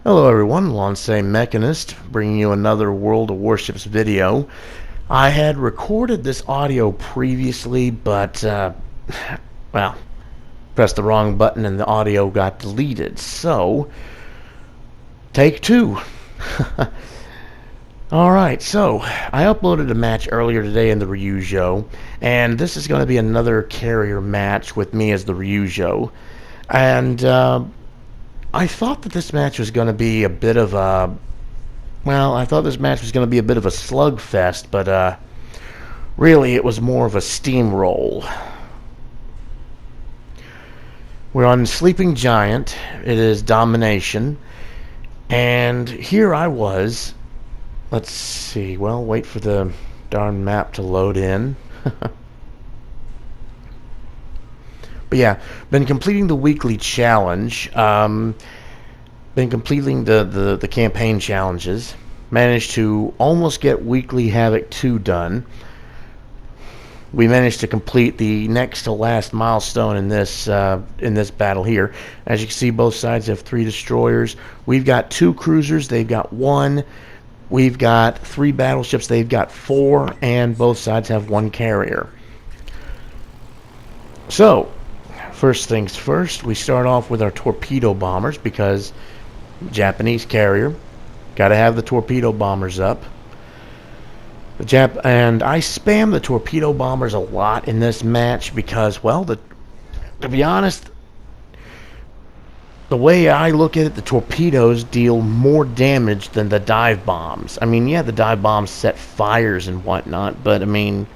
Hello everyone, Lansay Mechanist, bringing you another World of Warships video. I had recorded this audio previously, but, well, pressed the wrong button and the audio got deleted. So, take two. Alright, so, I uploaded a match earlier today in the Ryujo, and this is going to be another carrier match with me as the Ryujo. And, I thought that this match was going to be a bit of a... Well, I thought this match was going to be a bit of a slugfest, but really it was more of a steamroll. We're on Sleeping Giant. It is Domination. And here I was. Let's see. Well, wait for the darn map to load in. But yeah, been completing the weekly challenge. Been completing the campaign challenges. Managed to almost get Weekly Havoc 2 done. We managed to complete the next to last milestone in this battle here. As you can see, both sides have 3 destroyers. We've got 2 cruisers. They've got 1. We've got 3 battleships. They've got 4, and both sides have 1 carrier. So, first things first, we start off with our torpedo bombers because Japanese carrier, got to have the torpedo bombers up. And I spam the torpedo bombers a lot in this match because, well, to be honest, the way I look at it, the torpedoes deal more damage than the dive bombs. I mean, yeah, the dive bombs set fires and whatnot, but I mean,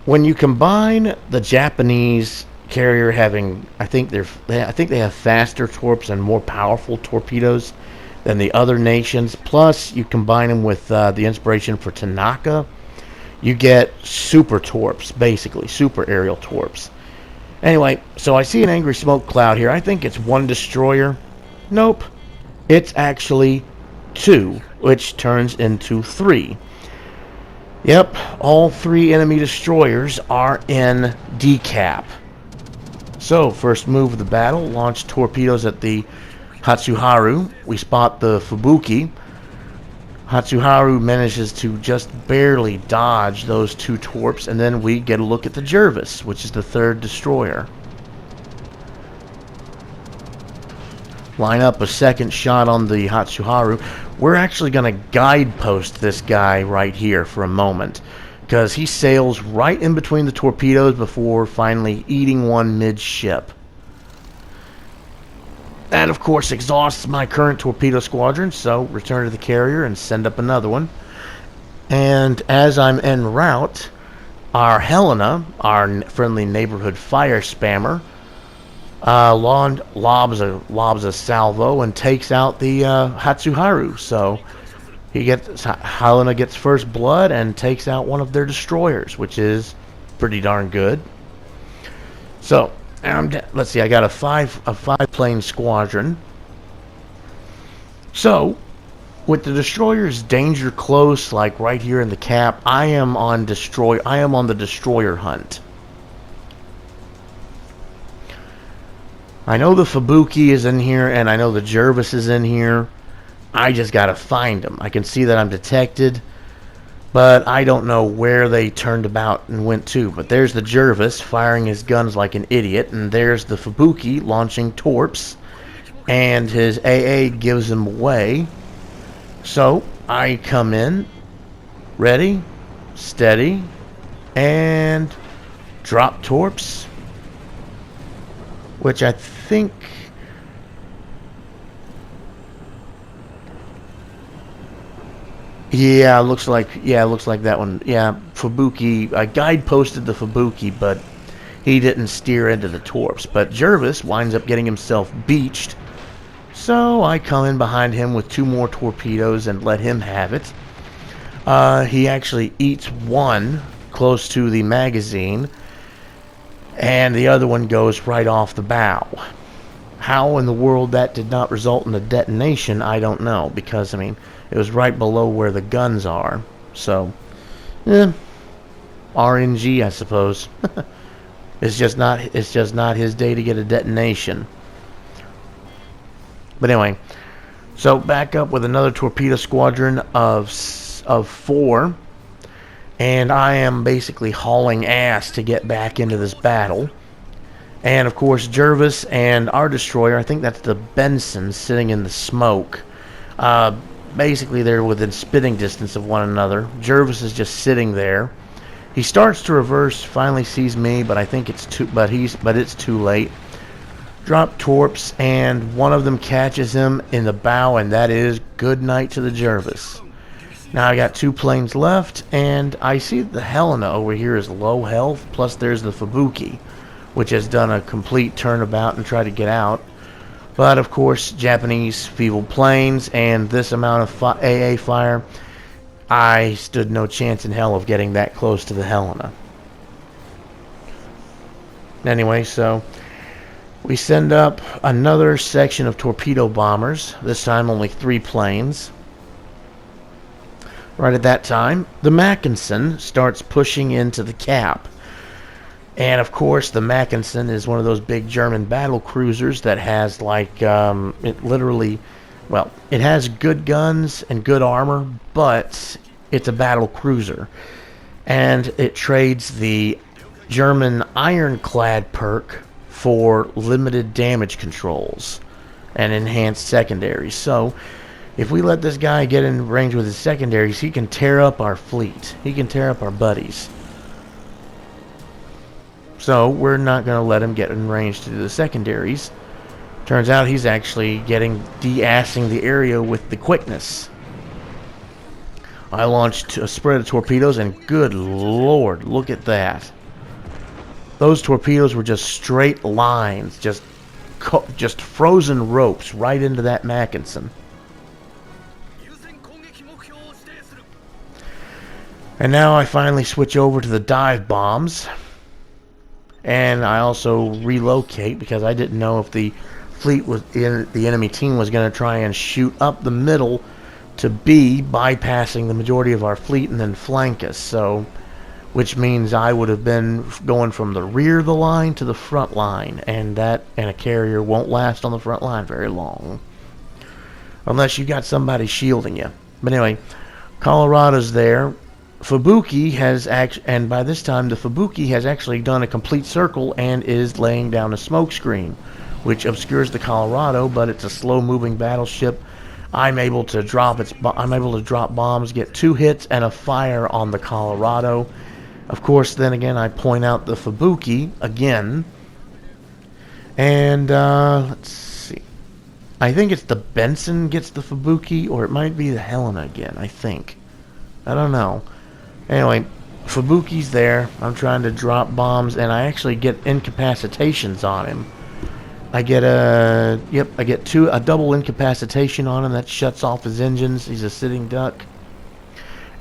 when you combine the Japanese carrier having, I think they have faster torps and more powerful torpedoes than the other nations. Plus, you combine them with the inspiration for Tanaka, you get super torps, basically super aerial torps. Anyway, so I see an angry smoke cloud here. I think it's 1 destroyer. Nope, it's actually 2, which turns into 3. Yep, all 3 enemy destroyers are in decap. So, first move of the battle, launch torpedoes at the Hatsuharu. We spot the Fubuki. Hatsuharu manages to just barely dodge those 2 torps, and then we get a look at the Jervis, which is the 3rd destroyer. Line up a second shot on the Hatsuharu. We're actually going to guidepost this guy right here for a moment, because he sails right in between the torpedoes before finally eating one mid-ship. That, of course, exhausts my current torpedo squadron, so return to the carrier and send up another one. And as I'm en route, our Helena, our friendly neighborhood fire spammer, lobs a salvo and takes out the Hatsuharu. So Helena gets first blood and takes out one of their destroyers, which is pretty darn good. So let's see, I got a five plane squadron. So with the destroyers danger close, like right here in the cap, I am on the destroyer hunt. I know the Fubuki is in here, and I know the Jervis is in here. I just gotta find them. I can see that I'm detected, but I don't know where they turned about and went to. But there's the Jervis firing his guns like an idiot, and there's the Fubuki launching torps, and his AA gives him away. So I come in, ready, steady, and drop torps, which I think, yeah, looks like that one. Yeah, Fubuki. I guideposted the Fubuki, but he didn't steer into the torps. But Jervis winds up getting himself beached, so I come in behind him with 2 more torpedoes and let him have it. He actually eats 1 close to the magazine, and the other one goes right off the bow. How in the world that did not result in a detonation, I don't know, because, I mean, it was right below where the guns are. So, RNG, I suppose. It's just not his day to get a detonation. But anyway, so back up with another torpedo squadron of 4, and I am basically hauling ass to get back into this battle. And of course, Jervis and our destroyer, I think that's the Benson, sitting in the smoke. Basically, they're within spitting distance of one another. Jervis is just sitting there. He starts to reverse, finally sees me, but I think it's it's too late. Drop torps, and one of them catches him in the bow, and that is good night to the Jervis. Now I got 2 planes left, and I see the Helena over here is low health, plus there's the Fubuki, which has done a complete turnabout and tried to get out. But of course, Japanese feeble planes and this amount of AA fire, I stood no chance in hell of getting that close to the Helena. Anyway, so we send up another section of torpedo bombers, this time only 3 planes. Right at that time, the Mackensen starts pushing into the cap. And of course, the Mackensen is one of those big German battle cruisers that has it has good guns and good armor, but it's a battle cruiser. And it trades the German ironclad perk for limited damage controls and enhanced secondaries. So, if we let this guy get in range with his secondaries, he can tear up our fleet. He can tear up our buddies. So we're not going to let him get in range to do the secondaries. Turns out he's actually de-assing the area with the quickness. I launched a spread of torpedoes, and good lord, look at that. Those torpedoes were just straight lines, just frozen ropes right into that Mackensen. And now I finally switch over to the dive bombs. And I also relocate because I didn't know if the enemy team was going to try and shoot up the middle to B, bypassing the majority of our fleet and then flank us. So, which means I would have been going from the rear of the line to the front line, and a carrier won't last on the front line very long unless you got somebody shielding you. But anyway, Colorado's there. Fubuki and by this time the Fubuki has actually done a complete circle and is laying down a smoke screen, which obscures the Colorado, but it's a slow-moving battleship. I'm able to drop bombs, get 2 hits and a fire on the Colorado. Of course, then again, I point out the Fubuki again, and let's see. I think it's the Benson gets the Fubuki, or it might be the Helena again. I don't know. Anyway, Fubuki's there. I'm trying to drop bombs, and I actually get incapacitations on him. I get a double incapacitation on him that shuts off his engines. He's a sitting duck.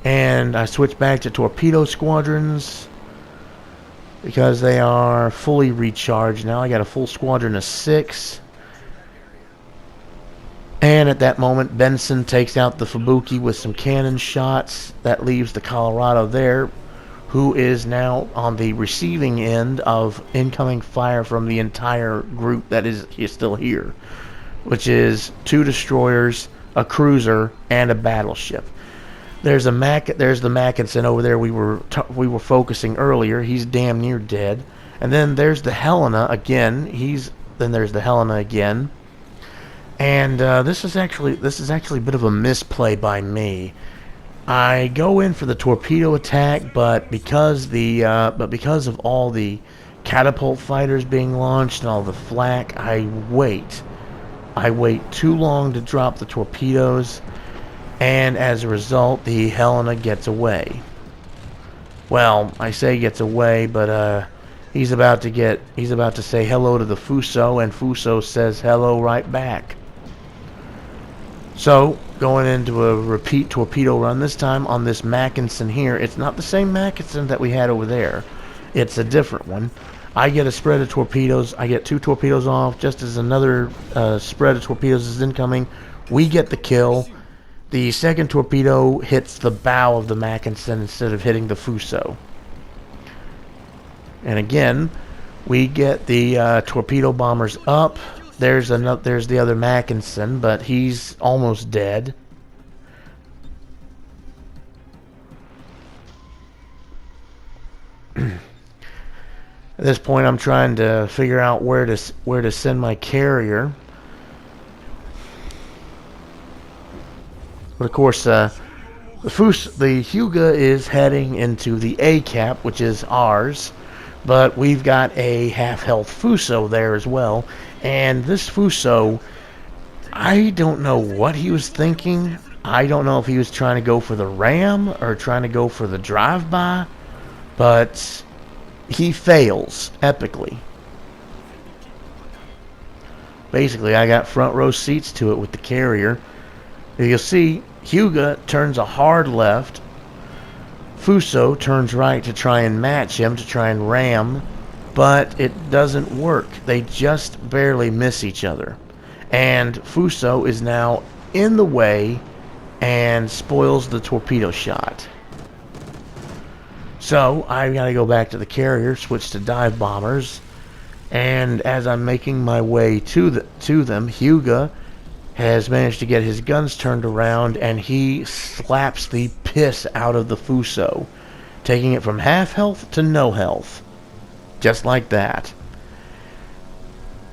And I switch back to torpedo squadrons because they are fully recharged now. I got a full squadron of 6. And at that moment, Benson takes out the Fubuki with some cannon shots. That leaves the Colorado there, who is now on the receiving end of incoming fire from the entire group that is still here, which is 2 destroyers, a cruiser, and a battleship. There's the Mackensen over there we were focusing earlier. He's damn near dead. And then there's the Helena again. Then there's the Helena again. And this is actually a bit of a misplay by me. I go in for the torpedo attack, but because of all the catapult fighters being launched and all the flak, I wait too long to drop the torpedoes, and as a result, the Helena gets away. Well, I say gets away, but he's about to say hello to the Fuso, and Fuso says hello right back. So, going into a repeat torpedo run, this time on this Mackensen here. It's not the same Mackensen that we had over there. It's a different one. I get a spread of torpedoes. I get 2 torpedoes off, just as another spread of torpedoes is incoming. We get the kill. The second torpedo hits the bow of the Mackensen instead of hitting the Fuso. And again, we get the torpedo bombers up. There's the other Mackinson, but he's almost dead. At this point, I'm trying to figure out where to send my carrier. But of course, the Hyuga is heading into the A cap, which is ours. But we've got a half-health Fuso there as well. And this Fuso, I don't know what he was thinking. I don't know if he was trying to go for the ram or trying to go for the drive-by. But he fails epically. Basically, I got front row seats to it with the carrier. You'll see Hyuga turns a hard left. Fuso turns right to try and match him, to try and ram, but it doesn't work. They just barely miss each other. And Fuso is now in the way and spoils the torpedo shot. So I gotta go back to the carrier, switch to dive bombers, and as I'm making my way to them, Hyuga has managed to get his guns turned around, and he slaps the piss out of the Fuso, taking it from half health to no health, just like that.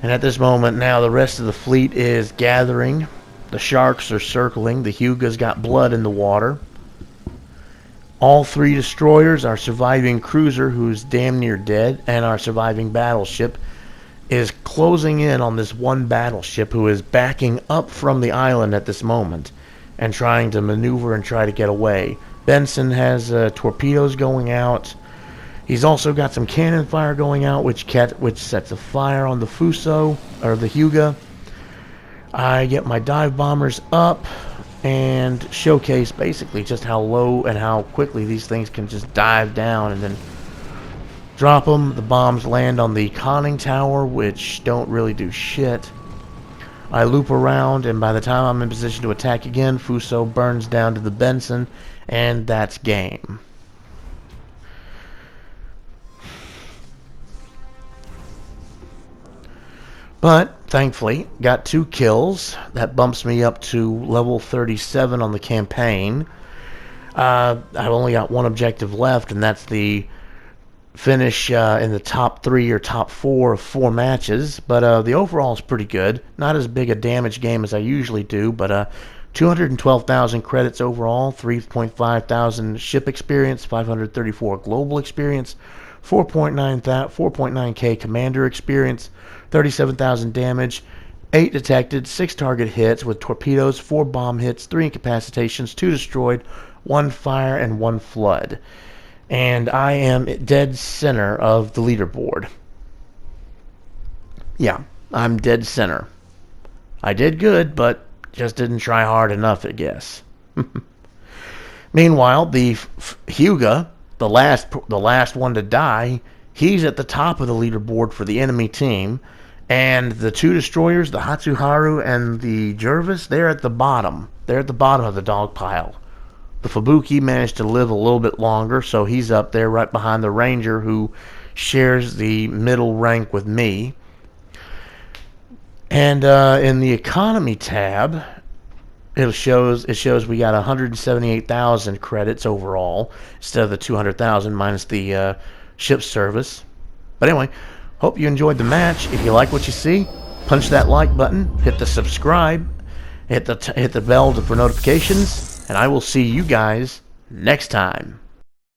And at this moment now, the rest of the fleet is gathering. The sharks are circling. The Hyuga's got blood in the water. All three destroyers, our surviving cruiser, who's damn near dead, and our surviving battleship is closing in on this one battleship who is backing up from the island at this moment and trying to maneuver and try to get away. Benson has torpedoes going out. He's also got some cannon fire going out, which sets a fire on the Fuso, or the Hyuga. I get my dive bombers up and showcase basically just how low and how quickly these things can just dive down and then drop them. The bombs land on the conning tower, which don't really do shit. I loop around, and by the time I'm in position to attack again, Fuso burns down to the Benson, and that's game. But thankfully, got 2 kills. That bumps me up to level 37 on the campaign. I've only got one objective left, and that's the finish in the top 3 or top 4 of 4 matches. But the overall is pretty good. Not as big a damage game as I usually do, but 212,000 credits overall, 3,500 ship experience, 534 global experience, 4.9k commander experience, 37,000 damage, 8 detected, 6 target hits with torpedoes, 4 bomb hits, 3 incapacitations, 2 destroyed, 1 fire, and 1 flood. And I am dead center of the leaderboard. Yeah, I'm dead center. I did good, but just didn't try hard enough, I guess. Meanwhile, the Hyuga, the last one to die, he's at the top of the leaderboard for the enemy team, and the 2 destroyers, the Hatsuharu and the Jervis, they're at the bottom. They're at the bottom of the dog pile. The Fubuki managed to live a little bit longer, so he's up there right behind the Ranger, who shares the middle rank with me. And in the economy tab, it shows we got 178,000 credits overall instead of the 200,000 minus the ship service. But anyway, hope you enjoyed the match. If you like what you see, punch that like button, hit the subscribe, hit the bell for notifications, and I will see you guys next time.